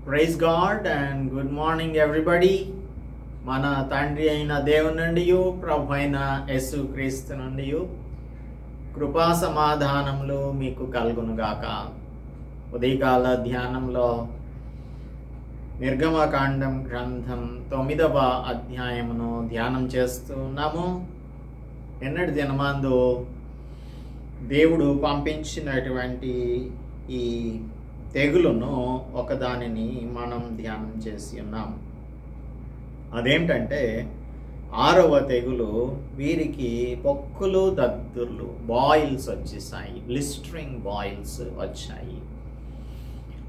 Praise God and good morning everybody. మన తండ్రి అయిన దేవుని నుండి ప్రభు అయిన యేసు క్రీస్తు నుండి కృపా సమాధానములు మీకు కలుగునుగాక. ఉదయకాల ధ్యానంలో నిర్గమకాండం గ్రంథం 9వ అధ్యాయమును ధ్యానం చేస్తున్నాము. ఎన్నటి దినమందు దేవుడు పంపించినటువంటి ఈ తెగులును ఒకదానిని మనం ధ్యానం చేసి ఉన్నాం. అదేంటంటే 6వ తెగులు. వీరికి పొక్కులు దద్దుర్లు బాయిల్స్ వచ్చేసాయి, బ్లిస్టరింగ్ బాయిల్స్ వచ్చాయి.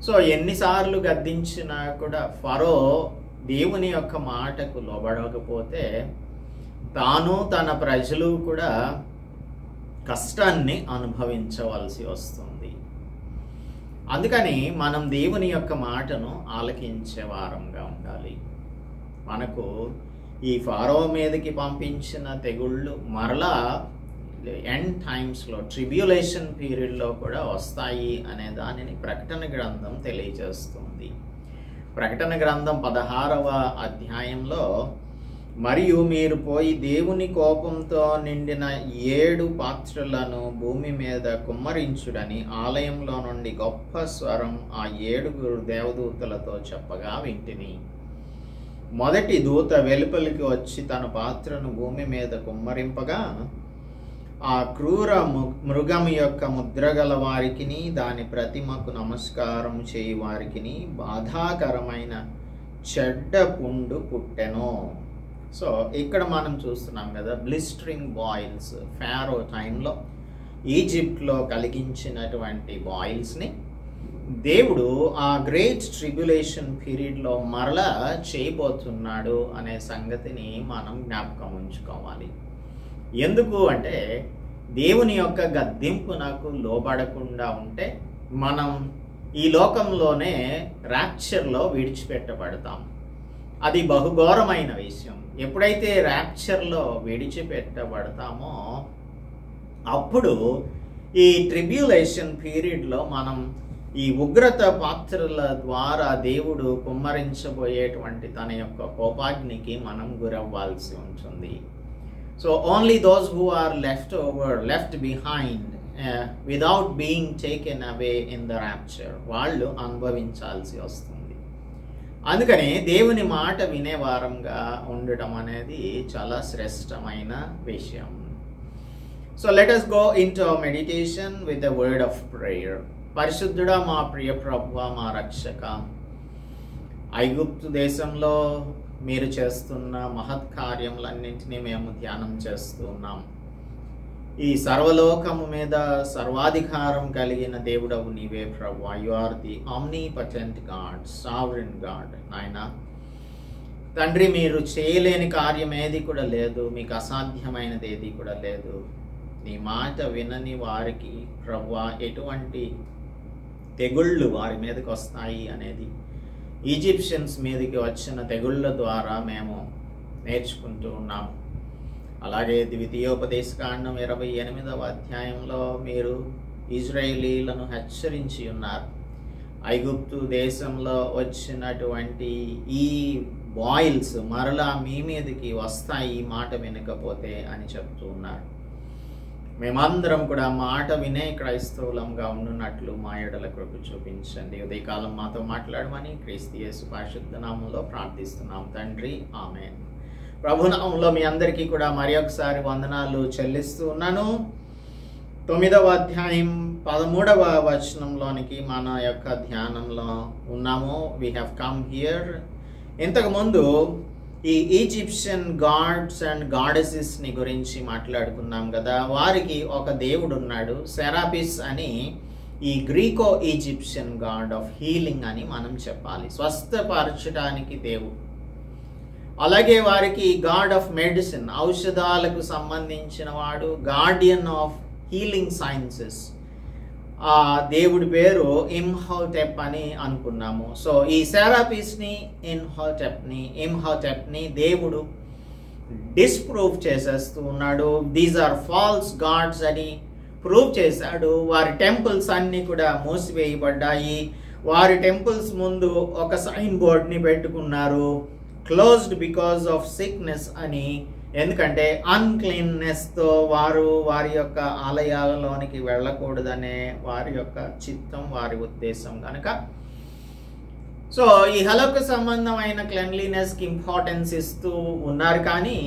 సో ఎన్నిసార్లు గద్దించినా కూడా ఫరో దేవుని యొక్క మాటకు లోబడకపోతే తాను తన ప్రజలు కూడా కష్టాన్ని అనుభవించవలసి వస్తుంది. అందుకని మనం దేవుని యొక్క మాటను ఆలకించే వారంగా ఉండాలి. మనకు ఈ ఫారో మీదకి పంపించిన తెగుళ్ళు మరలా ఎండ్ టైమ్స్లో ట్రిబ్యులేషన్ పీరియడ్లో కూడా వస్తాయి అనే దానిని ప్రకటన గ్రంథం తెలియజేస్తుంది. ప్రకటన గ్రంథం 16వ అధ్యాయంలో, మరియు మీరు పోయి దేవుని కోపంతో నిండిన 7 పాత్రలను భూమి మీద కుమ్మరించుడని ఆలయంలో నుండి గొప్ప స్వరం ఆ 7 దేవదూతలతో చెప్పగా వింటిని. మొదటి దూత వెలుపలికి వచ్చి తన పాత్రను భూమి మీద కుమ్మరింపగా ఆ క్రూర మృగం యొక్క ముద్రగల వారికిని దాని ప్రతిమకు నమస్కారం చేయి వారికిని బాధాకరమైన చెడ్డ పుండు పుట్టెను. సో ఇక్కడ మనం చూస్తున్నాం కదా, బ్లిస్టరింగ్ బాయిల్స్ ఫారో టైంలో ఈజిప్ట్లో కలిగించినటువంటి బాయిల్స్ని దేవుడు ఆ గ్రేట్ ట్రిబ్యులేషన్ పీరియడ్లో మరలా చేయబోతున్నాడు అనే సంగతిని మనం జ్ఞాపకం ఉంచుకోవాలి. ఎందుకు అంటే దేవుని యొక్క గద్దింపునకు లోబడకుండా ఉంటే మనం ఈ లోకంలోనే ర్యాప్చర్లో విడిచిపెట్టబడతాం. అది బహుఘోరమైన విషయం. ఎప్పుడైతే ర్యాప్చర్లో విడిచిపెట్టబడతామో అప్పుడు ఈ ట్రిబ్యులేషన్ పీరియడ్లో మనం ఈ ఉగ్రత పాత్రల ద్వారా దేవుడు కుమ్మరించబోయేటువంటి తన యొక్క కోపాగ్నికి మనం గురవ్వాల్సి ఉంటుంది. So only those who are left behind without being taken away in the rapture వాళ్ళు అనుభవించాల్సి వస్తుంది. అందుకని దేవుని మాట వినేవారంగా ఉండటం అనేది చాలా శ్రేష్టమైన విషయం. So let us go into our meditation with the word of prayer. పరిశుద్ధుడా మా ప్రియ ప్రభువా, మా రక్షక, ఐగుప్తు దేశంలో మీరు చేస్తున్న మహత్ కార్యములన్నింటినీ మేము ధ్యానం చేస్తూ ఉన్నాం. ఈ సర్వలోకము మీద సర్వాధికారం కలిగిన దేవుడవు నీవే ప్రభువా. You are the omnipotent God, sovereign God. నాయన తండ్రి, మీరు చేయలేని కార్యం ఏది కూడా లేదు, మీకు అసాధ్యమైనది ఏది కూడా లేదు. నీ మాట వినని వారికి ప్రభువా ఎటువంటి తెగుళ్ళు వారి మీదకి వస్తాయి అనేది ఈజిప్షియన్స్ మీదకి వచ్చిన తెగుళ్ళ ద్వారా మేము నేర్చుకుంటూ ఉన్నాము. అలాగే ద్వితీయోపదేశకాండం 28వ అధ్యాయంలో మీరు ఇజ్రాయేలీలను హెచ్చరించి ఉన్నారు. ఐగుప్తు దేశంలో వచ్చినటువంటి ఈ బాయిల్స్ మరలా మీ మీదకి వస్తాయి ఈ మాట వినకపోతే అని చెప్తూ ఉన్నారు. మేమందరం కూడా మాట వినే క్రైస్తవులంగా ఉండున్నట్లు మా ఎడల కృప చూపించండి. ఉదయకాలం మాతో మాట్లాడమని క్రీస్తు యేసు పరిశుద్ధ నామంలో ప్రార్థిస్తున్నాం తండ్రి, ఆమేన్. ప్రభు నామంలో మీ అందరికీ కూడా మరి ఒకసారి వందనాలు చెల్లిస్తూ ఉన్నాను. 9వ అధ్యాయం 13వ వచనంలోనికి మన యొక్క ధ్యానంలో ఉన్నాము. We have come here. ఇంతకుముందు ఈ ఈజిప్షియన్ గాడ్స్ అండ్ గాడెసెస్ని గురించి మాట్లాడుకున్నాం కదా. వారికి ఒక దేవుడు ఉన్నాడు, సెరాపిస్ అని. ఈ Greco Egyptian God of healing అని మనం చెప్పాలి, స్వస్థపరచడానికి దేవుడు. అలాగే వారికి గాడ్ ఆఫ్ మెడిసిన్, ఔషధాలకు సంబంధించిన వాడు, గార్డియన్ ఆఫ్ హీలింగ్ సైన్సెస్. ఆ దేవుడి పేరు ఇమ్హోటెప్ అని అనుకున్నాము. సో ఈ సెరాపిస్ని ఇమ్హోటెప్ని దేవుడు డిస్ప్రూవ్ చేసేస్తూ ఉన్నాడు. దీస్ ఆర్ ఫాల్స్ గాడ్స్ అని ప్రూవ్ చేశాడు. వారి టెంపుల్స్ అన్నీ కూడా మూసివేయబడ్డాయి. వారి టెంపుల్స్ ముందు ఒక సైన్ బోర్డ్ని పెట్టుకున్నారు, క్లోజ్డ్ బికాజ్ ఆఫ్ సిక్నెస్ అని. ఎందుకంటే అన్క్లీన్నెస్తో వారి యొక్క ఆలయాలలోనికి వెళ్ళకూడదనే వారి యొక్క చిత్తం, వారి ఉద్దేశం కనుక. సో ఈ హలోక సంబంధమైన క్లెన్లీనెస్కి ఇంపార్టెన్స్ ఇస్తూ ఉన్నారు, కానీ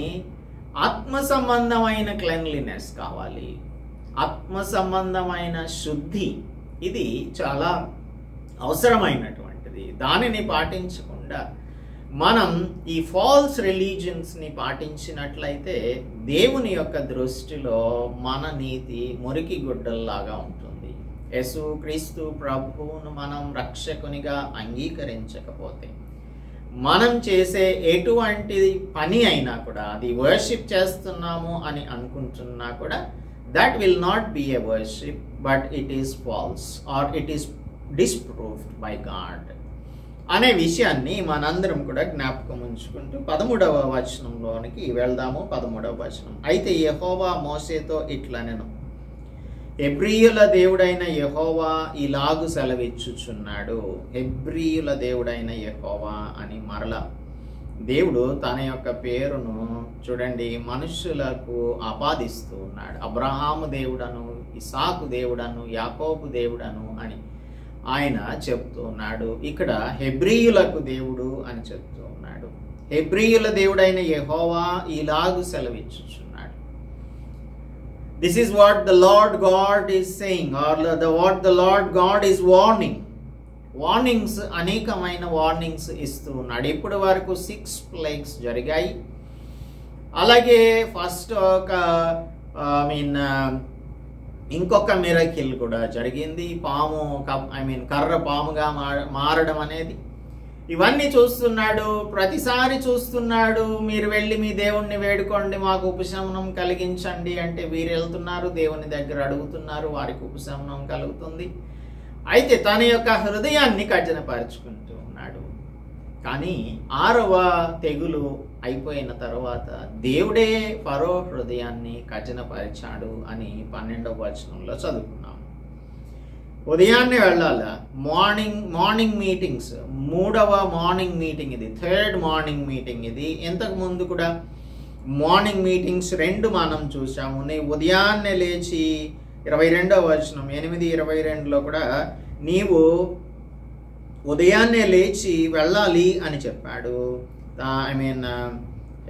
ఆత్మ సంబంధమైన క్లెన్లీనెస్ కావాలి, ఆత్మ సంబంధమైన శుద్ధి ఇది చాలా అవసరమైనటువంటిది. దానిని పాటించకుండా మనం ఈ ఫాల్స్ రిలీజియన్స్ని పాటించినట్లయితే దేవుని యొక్క దృష్టిలో మన నీతి మురికి గుడ్డల్లాగా ఉంటుంది. యేసు క్రీస్తు ప్రభువును మనం రక్షకునిగా అంగీకరించకపోతే, మనం చేసే ఎటువంటి పని అయినా కూడా అది వర్షిప్ చేస్తున్నాము అని అనుకుంటున్నా కూడా that will not be a worship, but it is false or it is disproved by God అనే విషయాన్ని మనందరం కూడా జ్ఞాపకం ఉంచుకుంటూ 13వ వచనంలోనికి వెళ్దాము. 13వ వచనం, అయితే యెహోవా మోషేతో ఇట్లనెను, హెబ్రీయుల దేవుడైన యెహోవా ఇలాగు సెలవిచ్చుచున్నాడు. హెబ్రీయుల దేవుడైన యెహోవా అని మరలా దేవుడు తన యొక్క పేరును చూడండి మనుషులకు ఆపాదిస్తూ ఉన్నాడు. అబ్రహాము దేవుడను, ఇసాకు దేవుడను, యాకోబు దేవుడను అని ఆయన చెప్తూ ఉన్నాడు. ఇక్కడ హెబ్రీయులకు దేవుడు అని చెప్తూ ఉన్నాడు. హెబ్రీయుల దేవుడైన యెహోవా ఇలాగు సెలవిచ్చుచున్నాడు. This is what the Lord God is saying, or what the Lord God is warnings, అనేకమైన వార్నింగ్స్ ఇస్తూ ఉన్నాడు. ఇప్పటి వరకు 6 ప్లేగ్స్ జరిగాయి. అలాగే ఫస్ట్ ఒక ఇంకొక మిరకిల్ కూడా జరిగింది, పాము కర్ర పాముగా మారడం అనేది. ఇవన్నీ చూస్తున్నాడు, ప్రతిసారి చూస్తున్నాడు. మీరు వెళ్ళి మీ దేవుణ్ణి వేడుకోండి, మాకు ఉపశమనం కలిగించండి అంటే వీరు వెళ్తున్నారు, దేవుని దగ్గర అడుగుతున్నారు, వారికి ఉపశమనం కలుగుతుంది. అయితే తన యొక్క హృదయాన్ని కఠినపరుచుకుంటూ ఉన్నాడు. కానీ 6వ తెగులు అయిపోయిన తర్వాత దేవుడే ఫరో హృదయాన్ని కఠినపరిచాడు అని 12వ వచనంలో చదువుకున్నాం. ఉదయాన్నే వెళ్ళాలా, మార్నింగ్ మీటింగ్స్, 3వ మార్నింగ్ మీటింగ్ ఇది, 3rd మార్నింగ్ మీటింగ్ ఇది. ఇంతకు ముందు కూడా మార్నింగ్ మీటింగ్స్ 2 మనం చూసాము. ఉదయాన్నే లేచి 22వ వచనం 8:22లో కూడా నీవు ఉదయాన్నే లేచి వెళ్ళాలి అని చెప్పాడు.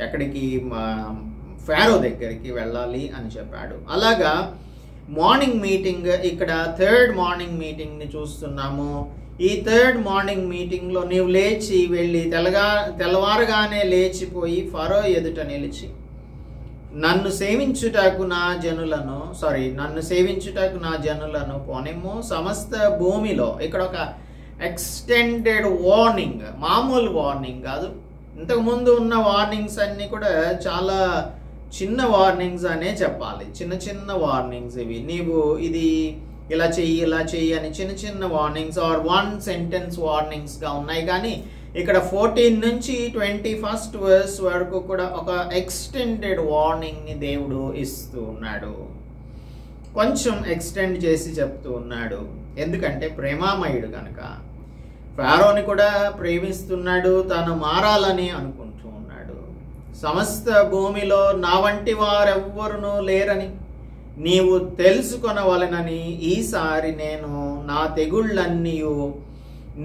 ఎక్కడికి, ఫారో దగ్గరికి వెళ్ళాలి అని చెప్పాడు. అలాగా మార్నింగ్ మీటింగ్, ఇక్కడ 3rd మార్నింగ్ మీటింగ్ని చూస్తున్నాము. ఈ 3rd మార్నింగ్ మీటింగ్లో నీవు లేచి వెళ్ళి తెల్లవారుగానే లేచిపోయి ఫరో ఎదుట నిలిచి నన్ను సేవించుటకు నా జనులను పోనిమ్ము, సమస్త భూమిలో. ఇక్కడ ఒక ఎక్స్టెండెడ్ వార్నింగ్, మామూలు వార్నింగ్ కాదు. ఇంతకుముందు ఉన్న వార్నింగ్స్ అన్నీ కూడా చాలా చిన్న వార్నింగ్స్ అనే చెప్పాలి, చిన్న వార్నింగ్స్ ఇవి. నీవు ఇది ఇలా చెయ్యి అని చిన్న వార్నింగ్స్ ఆర్ 1 సెంటెన్స్ వార్నింగ్స్గా ఉన్నాయి. కానీ ఇక్కడ 14 నుంచి 21st వర్స్ వరకు కూడా ఒక ఎక్స్టెండెడ్ వార్నింగ్ని దేవుడు ఇస్తూ ఉన్నాడు. కొంచెం ఎక్స్టెండ్ చేసి చెప్తూ ఉన్నాడు, ఎందుకంటే ప్రేమామయుడు కనుక. ఫారోని కూడా ప్రేమిస్తున్నాడు, తను మారాలని అనుకుంటూ ఉన్నాడు. సమస్త భూమిలో నా వంటి వారెవ్వరునూ లేరని నీవు తెలుసుకొనవలెనని ఈసారి నేను నా తెగుళ్ళన్నీయు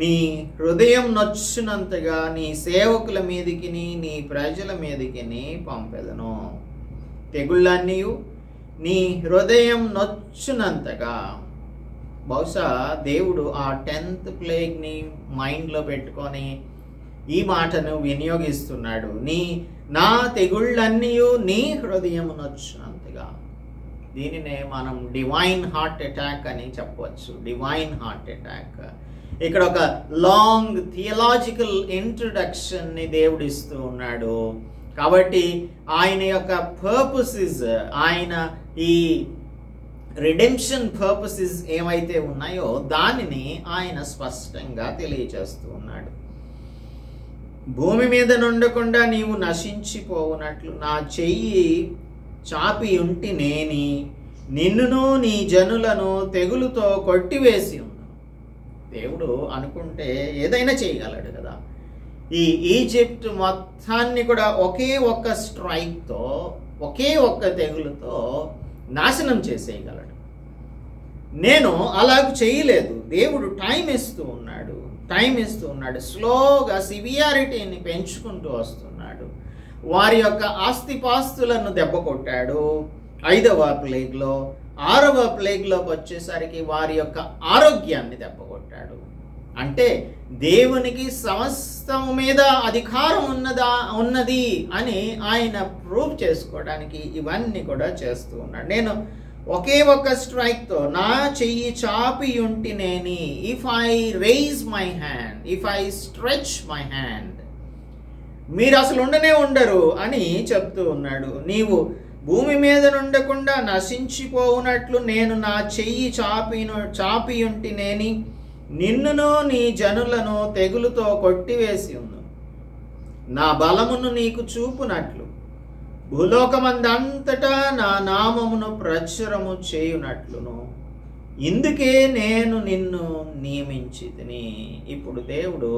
నీ హృదయం నొచ్చినంతగా నీ సేవకుల మీదికి నీ ప్రజల మీదికి పంపెదను. తెగుళ్ళన్నీ నీ హృదయం నొచ్చినంతగా. బహుశా దేవుడు ఆ 10th ప్లేగ్ని మైండ్లో పెట్టుకొని ఈ మాటను వినియోగిస్తున్నాడు. నా తెగుళ్ళన్నీ నీ హృదయం నొచ్చినంతగా. దీనినే మనం డివైన్ హార్ట్ అటాక్ అని చెప్పవచ్చు. Divine heart attack. ఇక్కడ ఒక లాంగ్ థియలాజికల్ ఇంట్రొడక్షన్ని దేవుడు ఇస్తూ ఉన్నాడు. కాబట్టి ఆయన యొక్క పర్పసెస్, ఆయన ఈ రిడెంప్షన్ పర్పసెస్ ఏమైతే ఉన్నాయో దానిని ఆయన స్పష్టంగా తెలియజేస్తూ ఉన్నాడు. భూమి మీద నుండకుండా నీవు నశించిపోవునట్లు నా చెయ్యి చాపి ఉంటి నిన్నును నీ జనులను తెగులుతో కొట్టివేసి ఉన్నాను. దేవుడు అనుకుంటే ఏదైనా చేయగలడు కదా. ఈ ఈజిప్ట్ మొత్తాన్ని కూడా ఒకే ఒక్క స్ట్రైక్తో, ఒకే ఒక్క తెగులుతో నాశనం చేసేయగలడు. నేను అలాగ చేయలేదు. దేవుడు టైం ఇస్తూ ఉన్నాడు, స్లోగా సివియారిటీని పెంచుకుంటూ వస్తున్నాడు. వారి యొక్క ఆస్తిపాస్తులను దెబ్బ కొట్టాడు 5వ ప్లేగ్లో. 6వ ప్లేగ్లోకి వచ్చేసరికి వారి యొక్క ఆరోగ్యాన్ని దెబ్బ కొట్టాడు. అంటే దేవునికి సమస్తము మీద అధికారం ఉన్నది అని ఆయన ప్రూవ్ చేసుకోవడానికి ఇవన్నీ కూడా చేస్తూ ఉన్నాడు. నేను ఒకే ఒక్క స్ట్రైక్తో నా చెయ్యి చాపి ఉంటినేని, if I raise my hand, if I stretch my hand, మీరు అసలు ఉండరు అని చెప్తూ ఉన్నాడు. నీవు భూమి మీద ఉండకుండా నశించిపోవునట్లు నేను నా చెయ్యి చాపి ఉంటినేని, నిన్నును నీ జనులను తెగులుతో కొట్టివేసి ఉంది, నా బలమును నీకు చూపునట్లు భూలోకమందంతటా నా నామమును ప్రచురము చేయునట్లును, ఇందుకే నేను నిన్ను నియమించితిని. ఇప్పుడు దేవుడు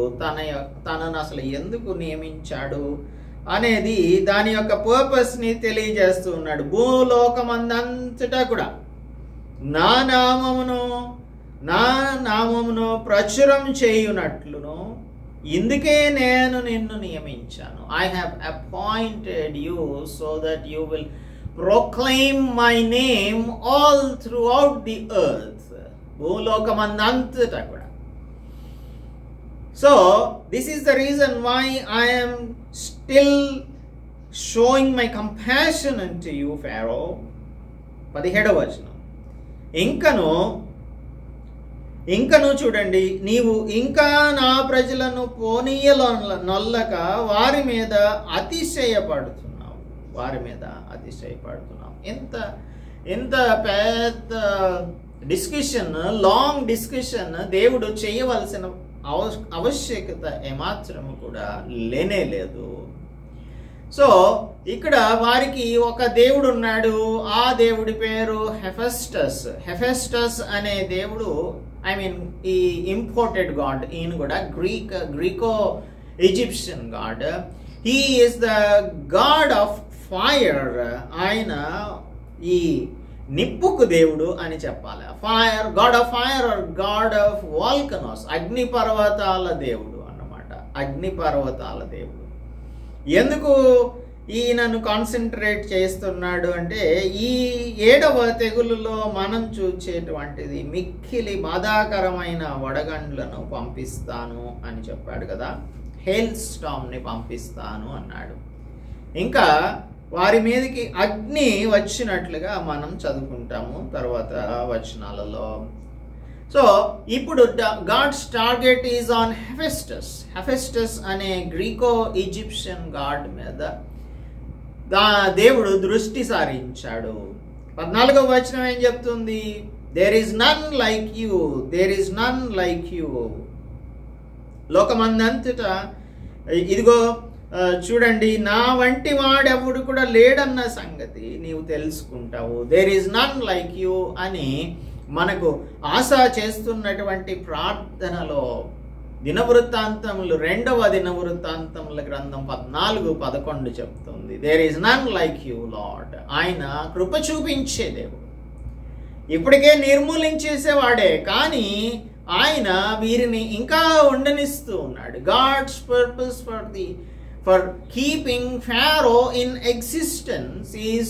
తనను అసలు ఎందుకు నియమించాడు అనేది దాని యొక్క పర్పస్ని తెలియజేస్తూ ఉన్నాడు. భూలోకమందంతటా కూడా నా నామమును ప్రచురం చేయునట్లును, ఇందుకే నేను నిన్ను నియమించాను. I have appointed you so that you will proclaim my name all throughout the earth. భూలోకమందంతటా కూడా. So this is the reason why I am still showing my compassion unto you, Pharaoh. 17వ వచనం. ఇంకను చూడండి, నీవు ఇంకా నా ప్రజలను పోనీయనొల్లక వారి మీద అతిశయపడుతున్నావు. ఎంత పెద్ద డిస్కషన్, లాంగ్ డిస్కషన్ దేవుడు చేయవలసిన ఆవశ్యకత ఏమాత్రము కూడా లేనే లేదు. సో ఇక్కడ వారికి ఒక దేవుడు ఉన్నాడు. ఆ దేవుడి పేరు హెఫెస్టస్ అనే దేవుడు, ఈ ఇంపోర్టెడ్ గాడ్. ఈయన కూడా Greco Egyptian god. He is the god of fire. ఆయన ఈ నిప్పుకు దేవుడు అని చెప్పాలి. God of fire or god of volcanoes, అగ్నిపర్వతాల దేవుడు అన్నమాట. అగ్నిపర్వతాల దేవుడు. ఎందుకు ఈయనను కాన్సన్ట్రేట్ చేస్తున్నాడు అంటే, ఈ 7వ తెగులులో మనం చూచేటువంటిది మిక్కిలి బాధాకరమైన వడగండ్లను పంపిస్తాను అని చెప్పాడు కదా. హెయిల్ స్టామ్ని పంపిస్తాను అన్నాడు. ఇంకా వారి మీదకి అగ్ని వచ్చినట్లుగా మనం చదువుకుంటాము తర్వాత వచనాలలో. సో ఇప్పుడు God's target is on Hephaestus అనే గ్రీకో ఈజిప్షియన్ గాడ్ మీద దేవుడు దృష్టి సారించాడు. 14వ వచనం ఏం చెప్తుంది? There is none like you. లోకమందంతటా ఇదిగో చూడండి, నా వంటి వాడెవడు కూడా లేడన్న సంగతి నీవు తెలుసుకుంటావు. There is none like you అని మనకు ఆశ చేస్తున్నటువంటి ప్రార్థనలో దినవృత్తాంతములు 2వ దినవృత్తాంతముల గ్రంథం 14:11 చెప్తుంది. There is none like you Lord. ఆయన కృప చూపించే దేవుడు, ఇప్పటికే నిర్మూలించేసేవాడే, కానీ ఆయన వీరిని ఇంకా ఉండనిస్తూ ఉన్నాడు. God's purpose for keeping Pharaoh in existence is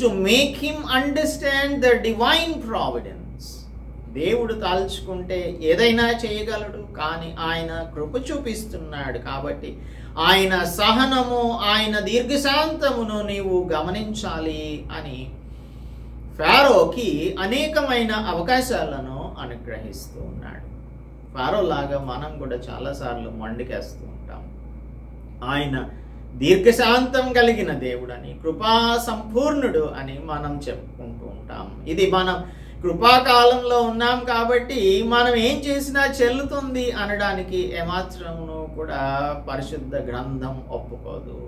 to make him understand the divine providence. దేవుడు తలుచుకుంటే ఏదైనా చేయగలడు, కానీ ఆయన కృప చూపిస్తున్నాడు. కాబట్టి ఆయన సహనము, ఆయన దీర్ఘశాంతమును నీవు గమనించాలి అని ఫారోకి అనేకమైన అవకాశాలను అనుగ్రహిస్తూ ఉన్నాడు. ఫారో లాగా మనం కూడా చాలాసార్లు మండికేస్తూ ఉంటాం. ఆయన దీర్ఘశాంతం కలిగిన దేవుడని, కృపా సంపూర్ణుడు అని మనం చెప్పుకుంటూ ఉంటాం. ఇది మనం కృపాకాలంలో ఉన్నాం కాబట్టి మనం ఏం చేసినా చెల్లుతుంది అనడానికి ఏమాత్రమును కూడా పరిశుద్ధ గ్రంథం ఒప్పుకోదు.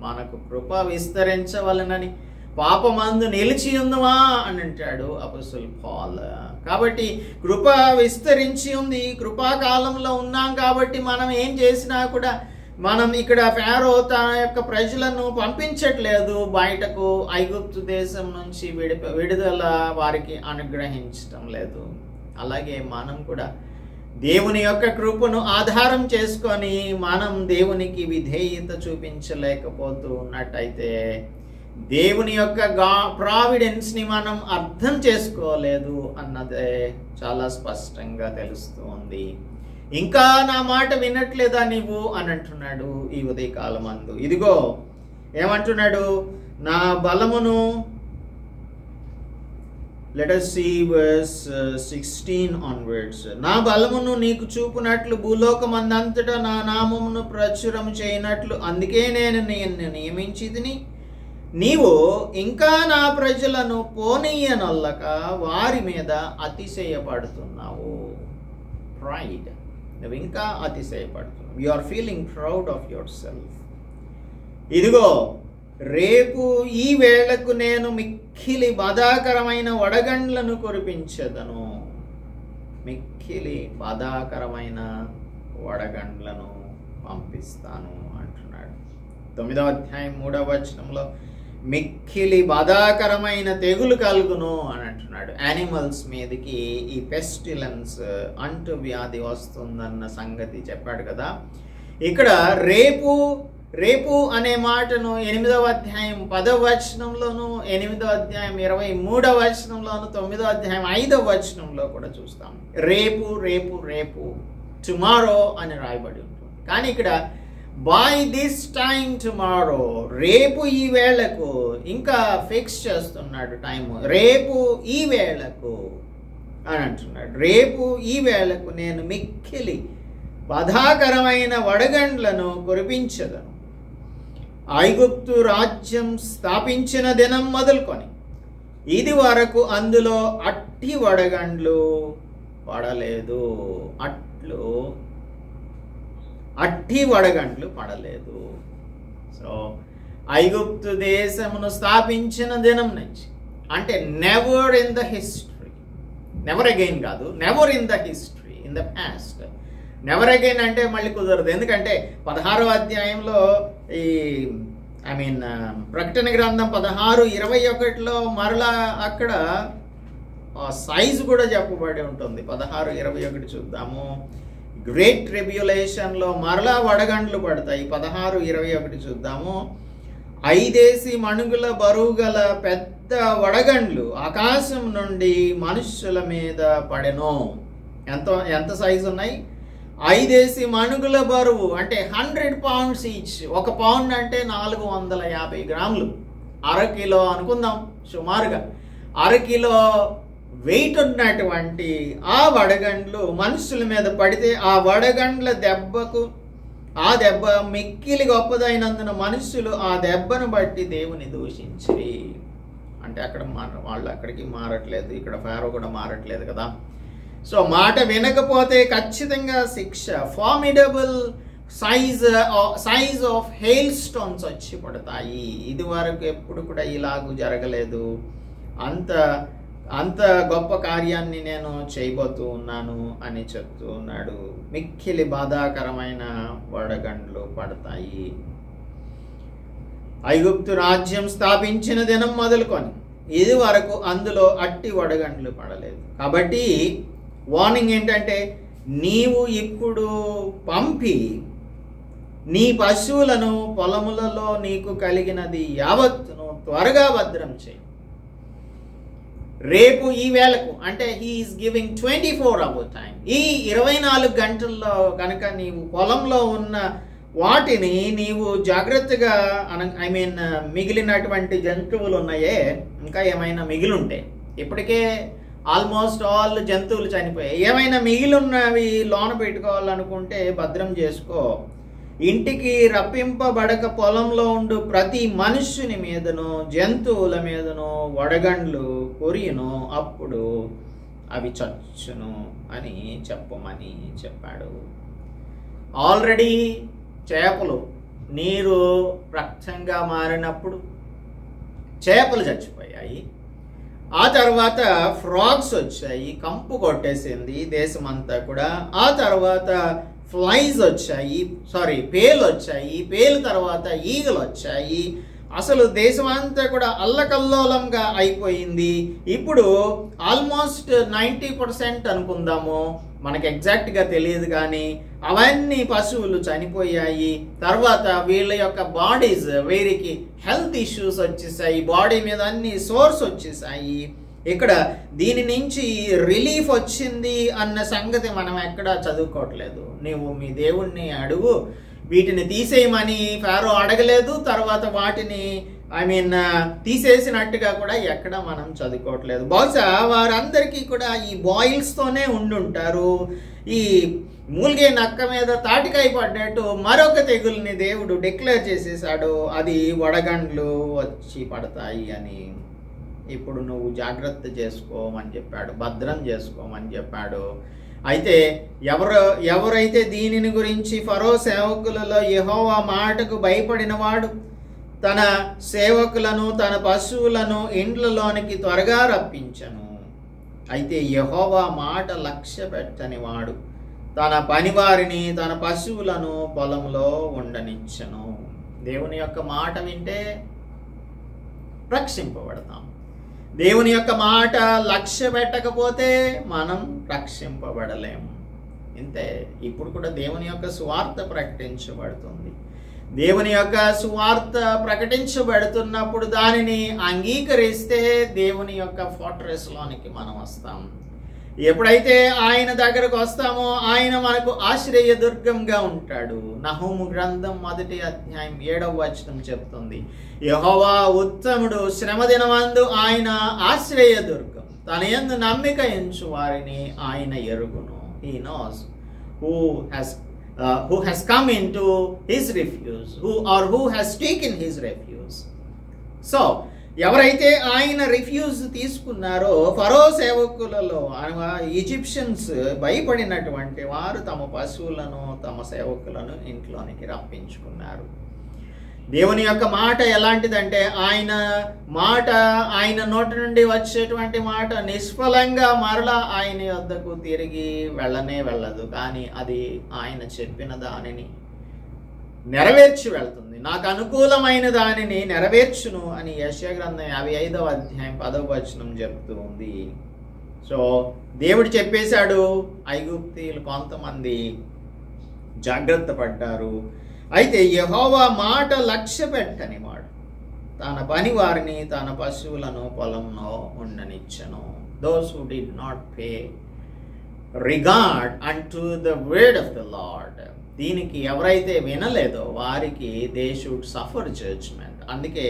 మనకు కృప విస్తరించవలనని పాపమందు నిలిచి ఉందమా అని అంటాడు అపోస్తలుడు పౌలు. కాబట్టి కృప విస్తరించి ఉంది, కృపాకాలంలో ఉన్నాం. కాబట్టి మనం ఏం చేసినా కూడా మనం ఇక్కడ ఫారో తన యొక్క ప్రజలను పంపించట్లేదు బయటకు, ఐగుప్తు దేశం నుంచి విడుదల వారికి అనుగ్రహించటం లేదు. అలాగే మనం కూడా దేవుని యొక్క కృపను ఆధారం చేసుకొని మనం దేవునికి విధేయత చూపించలేకపోతూ ఉన్నట్టయితే దేవుని యొక్క ప్రావిడెన్స్ని మనం అర్థం చేసుకోలేదు అన్నదే చాలా స్పష్టంగా తెలుస్తూ ఉంది. ఇంకా నా మాట వినట్లేదా నీవు అని అంటున్నాడు ఈ ఉదయకాలం అందు. ఇదిగో ఏమంటున్నాడు, నా బలమును, let us see verse 16 onwards. నా బలమును నీకు చూపునట్లు భూలోకమందంతటా నా నామమును ప్రచురం చేయనట్లు అందుకే నేను నియమించితిని. నీవు ఇంకా నా ప్రజలను పోనీయనొల్లక వారి మీద అతిశయపడుతున్నావు. ప్రైడ్, నువ్వు ఇంకా అతిశయపడుతున్నావు. You are feeling proud of yourself. ఇదిగో రేపు ఈ వేళకు నేను మిక్కిలి బాధాకరమైన వడగండ్లను కురిపించెదను. మిక్కిలి బాధాకరమైన వడగండ్లను పంపిస్తాను అంటున్నాడు. 9వ అధ్యాయం 3వ వచనంలో మిక్కిలి బాధాకరమైన తెగులు కలుగును అని అంటున్నాడు. యానిమల్స్ మీదకి ఈ పెస్టిలెన్స్, అంటు వ్యాధి వస్తుందన్న సంగతి చెప్పాడు కదా. ఇక్కడ రేపు రేపు అనే మాటను 8వ అధ్యాయం 10వ వచనంలోను, 8వ అధ్యాయం 23వ వచనంలోను, 9వ అధ్యాయం 5వ వచనంలో కూడా చూస్తాం. రేపు రేపు రేపు, టుమారో అని రాయబడి ఉంటుంది. కానీ ఇక్కడ బై దిస్ టైమ్ టుమారో, రేపు ఈ వేళకు, ఇంకా ఫిక్స్ చేస్తున్నాడు టైము. రేపు ఈ వేళకు అని అంటున్నాడు. రేపు ఈ వేళకు నేను మిక్కిలి బాధాకరమైన వడగండ్లను కురిపించదను. ఐగుప్తు రాజ్యం స్థాపించిన దినం మొదలుకొని ఇది వరకు అందులో అట్టి వడగండ్లు పడలేదు. అట్టి వడగండ్లు పడలేదు. సో ఐగుప్తు దేశమును స్థాపించిన దినం నుంచి, అంటే never in the history, never again కాదు, never in the history, in the past. Never again అంటే మళ్ళీ కుదరదు. ఎందుకంటే 16వ అధ్యాయంలో ఈ ప్రకటన గ్రంథం 16:21లో మరలా అక్కడ సైజు కూడా చెప్పబడి ఉంటుంది. 16:21 చూద్దాము. గ్రేట్ ట్రిబ్యులేషన్లో మరలా వడగండ్లు పడతాయి. 16:21 చూద్దాము. 5 మణుగుల బరువు గల పెద్ద వడగండ్లు ఆకాశం నుండి మనుష్యుల మీద పడెను. ఎంత సైజు ఉన్నాయి? 5 మణుగుల బరువు, అంటే 100 pounds ఈచ్. 1 పౌండ్ అంటే 450 గ్రాములు. అరకిలో అనుకుందాం సుమారుగా. అరకిలో వెయిట్ ఉన్నటువంటి ఆ వడగండ్లు మనుషుల మీద పడితే ఆ వడగండ్ల దెబ్బకు, ఆ దెబ్బ మిక్కిలి గొప్పదైనందున మనుషులు ఆ దెబ్బను బట్టి దేవుని దూషించి. అంటే అక్కడ వాళ్ళు అక్కడికి మారట్లేదు, ఇక్కడ ఫారో కూడా మారట్లేదు కదా. సో మాట వినకపోతే ఖచ్చితంగా శిక్ష. Formidable size of hailstones వచ్చి పడతాయి. ఇది వరకు ఎప్పుడు కూడా ఇలాగూ జరగలేదు. అంత గొప్ప కార్యాన్ని నేను చేయబోతూ ఉన్నాను అని చెప్తూ ఉన్నాడు. మిక్కిలి బాధాకరమైన వడగండ్లు పడతాయి. ఐగుప్తు రాజ్యం స్థాపించిన దినం మొదలుకొని ఇది వరకు అందులో అట్టి వడగండ్లు పడలేదు. కాబట్టి వార్నింగ్ ఏంటంటే, నీవు ఇప్పుడు పంపి నీ పశువులను పొలములలో నీకు కలిగినది యావత్తును త్వరగా భద్రం చేయి. రేపు ఈ వేళకు, అంటే he is giving 24 hour time. ఈ 24 గంటల్లో కనుక నీవు పొలంలో ఉన్న వాటిని నీవు జాగ్రత్తగా, మిగిలినటువంటి జంతువులు ఉన్నాయే, ఇంకా ఏమైనా మిగిలింటే, ఇప్పటికే ఆల్మోస్ట్ ఆల్ జంతువులు చనిపోయాయి, ఏమైనా మిగిలిన్నవి లోన పెట్టుకోవాలనుకుంటే భద్రం చేసుకో. ఇంటికి రప్పింపబడక పొలంలో ఉండు ప్రతి మనుష్యుని మీదను జంతువుల మీదను వడగండ్లు కొరియును, అప్పుడు అవి చచ్చును అని చెప్పమని చెప్పాడు. ఆల్రెడీ చేపలు నీరు రక్తంగా మారినప్పుడు చేపలు చచ్చిపోయాయి. ఆ తర్వాత ఫ్రాగ్స్ వచ్చాయి, కంపు కొట్టేసింది దేశమంతా కూడా. ఆ తర్వాత ఫ్లైస్ వచ్చాయి, పేలు వచ్చాయి. పేలు తర్వాత ఈగలు వచ్చాయి. అసలు దేశమంతా కూడా అల్లకల్లోలంగా అయిపోయింది. ఇప్పుడు ఆల్మోస్ట్ 90% అనుకుందాము, మనకి ఎగ్జాక్ట్గా తెలియదు కానీ అవన్నీ పశువులు చనిపోయాయి. తర్వాత వీళ్ళ యొక్క బాడీస్, వీరికి హెల్త్ ఇష్యూస్ వచ్చేసాయి, బాడీ మీద అన్ని సోర్స్ వచ్చేసాయి. ఇక్కడ దీని నుంచి రిలీఫ్ వచ్చింది అన్న సంగతి మనం ఎక్కడా చదువుకోవట్లేదు. నీవు మీ దేవుణ్ణి అడుగు, వీటిని తీసేయమని ఫారో అడగలేదు. తర్వాత వాటిని తీసేసినట్టుగా కూడా ఎక్కడ మనం చదువుకోవట్లేదు. బహుశా వారందరికీ కూడా ఈ బాయిల్స్తోనే ఉండుంటారు. ఈ మూలిగే నక్క మీద తాటికాయ పడ్డట్టు మరొక తెగుల్ని దేవుడు డిక్లేర్ చేసేసాడు, అది వడగండ్లు వచ్చి పడతాయి అని. ఇప్పుడు నువ్వు జాగ్రత్త చేసుకోమని చెప్పాడు, భద్రం చేసుకోమని చెప్పాడు. అయితే ఎవరైతే దీనిని గురించి ఫరో సేవకులలో యెహోవా మాటకు భయపడిన వాడు తన సేవకులను తన పశువులను ఇండ్లలోనికి త్వరగా రప్పించను. అయితే యెహోవా మాట లక్ష్య పెట్టని వాడు తన పనివారిని తన పశువులను పొలంలో ఉండనిచ్చను. దేవుని యొక్క మాట వింటే రక్షింపబడతాం. దేవుని యొక్క మాట లక్ష్య పెట్టకపోతే మనం రక్షింపబడలేము. ఇంతే. ఇప్పుడు కూడా దేవుని యొక్క సువార్త ప్రకటించబడుతుంది. దేవుని యొక్క సువార్త ప్రకటించబడుతున్నప్పుడు దానిని అంగీకరిస్తే దేవుని యొక్క ఫోర్ట్రెస్లోనికి మనం వస్తాం. ఎప్పుడైతే ఆయన దగ్గరకు వస్తామో ఆయన మనకు ఆశ్రయ దుర్గంగా ఉంటాడు. నహూము గ్రంథం 1వ అధ్యాయం 7వ వచనం చెప్తుంది, యెహోవా ఉత్తముడు, శ్రమ దినమందు ఆయన ఆశ్రయ దుర్గం, తన యందు నమ్మిక ఉంచు వారిని ఆయన ఎరుగును. He knows who has come into his refuge, who has taken his refuge. So ఎవరైతే ఆయన రిఫ్యూజ్ తీసుకున్నారో ఫరో సేవకులలో ఈజిప్షియన్స్ భయపడినటువంటి వారు తమ పశువులను తమ సేవకులను ఇంట్లోనికి రప్పించుకున్నారు. దేవుని యొక్క మాట ఎలాంటిదంటే ఆయన మాట, ఆయన నోటి నుండి వచ్చేటువంటి మాట నిష్ఫలంగా మరలా ఆయన వద్దకు తిరిగి వెళ్ళదు, కానీ అది ఆయన చెప్పిన దానిని నెరవేర్చి వెళ్తుంది. నాకు అనుకూలమైన దానిని నెరవేర్చును అని యెషయా గ్రంథం 55వ అధ్యాయం 10వ వచనం చెప్తూ ఉంది. సో దేవుడు చెప్పేశాడు, ఐగుప్తీయులు కొంతమంది జాగ్రత్త పడ్డారు. అయితే యెహోవా మాట లక్ష్య పెట్టని వాడు తన పని వారిని తన పశువులను పొలంలో ఉండనిచ్చను. Those who did not pay regard unto the word of the Lord, దీనికి ఎవరైతే వినలేదో వారికి దే షుడ్ సఫర్ జడ్జ్మెంట్. అందుకే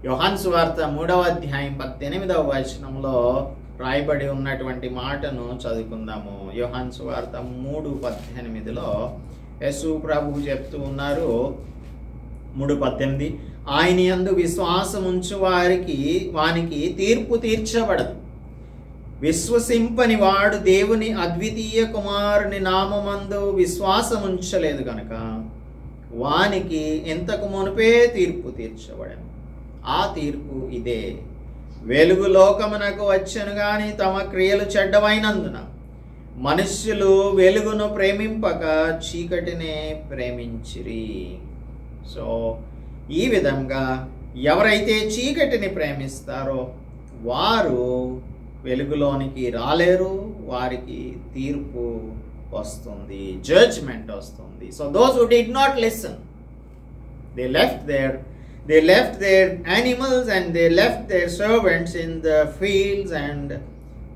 యోహాను సువార్త 3వ అధ్యాయం 18వ వచనంలో రాయబడి ఉన్నటువంటి మాటను చదువుకుందాము. యోహాను సువార్త 3:18లో యేసు ప్రభువు చెప్తూ ఉన్నారు, 3:18, ఆయన యందు విశ్వాసం ఉంచు వానికి తీర్పు తీర్చబడదు. విశ్వసింపని వాడు దేవుని అద్వితీయ కుమారుని నామమందు విశ్వాసం ఉంచలేదు కనుక వానికి ఇంతకు మునుపే తీర్పు తీర్చబడెను. ఆ తీర్పు ఇదే, వెలుగు లోకమునకు వచ్చెను గాని తమ క్రియలు చెడ్డవైనందున మనుష్యులు వెలుగును ప్రేమింపక చీకటినే ప్రేమించిరి. సో ఈ విధంగా ఎవరైతే చీకటిని ప్రేమిస్తారో వారు వెలుగులోనికి రాలేరు, వారికి తీర్పు వస్తుంది, జడ్జ్మెంట్ వస్తుంది. So those who did not listen, they left their animals and they left their servants in the fields, and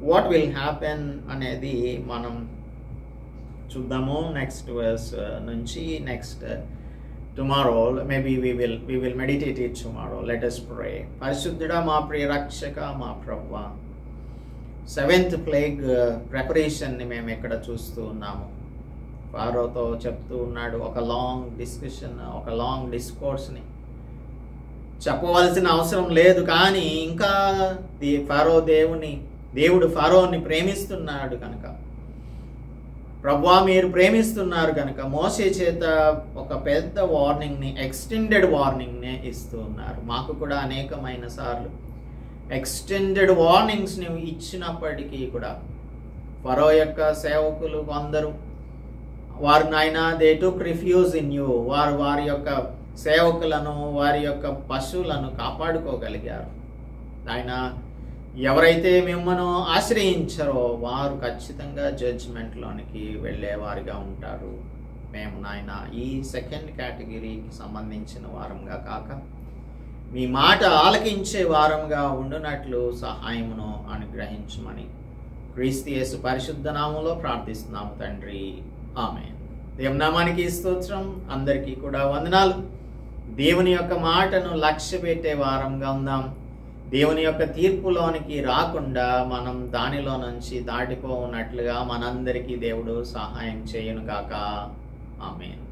what will happen అనేది మనం చూద్దాము నెక్స్ట్ వర్స్ నుంచి. Next tomorrow maybe we will meditate it tomorrow. Let us pray. పరిశుద్ధుడా, మా ప్రియ రక్షక, మా ప్రభువా, 7th plague ప్రిపరేషన్ని మేము ఇక్కడ చూస్తూ ఉన్నాము. ఫారోతో చెప్తూ ఉన్నాడు, ఒక లాంగ్ డిస్కషన్, ఒక లాంగ్ డిస్కోర్స్ని చెప్పవలసిన అవసరం లేదు, కానీ ఇంకా దేవుడు ఫారోని ప్రేమిస్తున్నాడు కనుక ప్రభువా మీరు ప్రేమిస్తున్నారు కనుక మోసే చేత ఒక పెద్ద వార్నింగ్ని, ఎక్స్టెండెడ్ వార్నింగ్ని ఇస్తూ ఉన్నారు. మాకు కూడా అనేకమైన సార్లు ఎక్స్టెండెడ్ వార్నింగ్స్ని ఇచ్చినప్పటికీ కూడా ఫరో యొక్క సేవకులు కొందరు వారు నాయనా they took refuse in you, వారు వారి యొక్క సేవకులను వారి యొక్క పశువులను కాపాడుకోగలిగారు. ఆయన ఎవరైతే మిమ్మల్ని ఆశ్రయించారో వారు ఖచ్చితంగా జడ్జిమెంట్లోనికి వెళ్ళేవారిగా ఉంటారు. మేము నాయన ఈ సెకండ్ కేటగిరీకి సంబంధించిన వారంగా కాక మీ మాట ఆలకించే వారంగా ఉండునట్లు సహాయమును అనుగ్రహించమని క్రీస్తు యేసు పరిశుద్ధ నామములో ప్రార్థిస్తున్నాము తండ్రి. ఆమేన్. దేవుని నామానికి స్తోత్రం. అందరికీ కూడా వందనాలు. దేవుని యొక్క మాటను లక్ష్య పెట్టే వారంగా ఉందాం. దేవుని యొక్క తీర్పులోనికి రాకుండా మనం దానిలో నుంచి దాటిపోనట్లుగా మనందరికీ దేవుడు సహాయం చేయను గాక. ఆమేన్.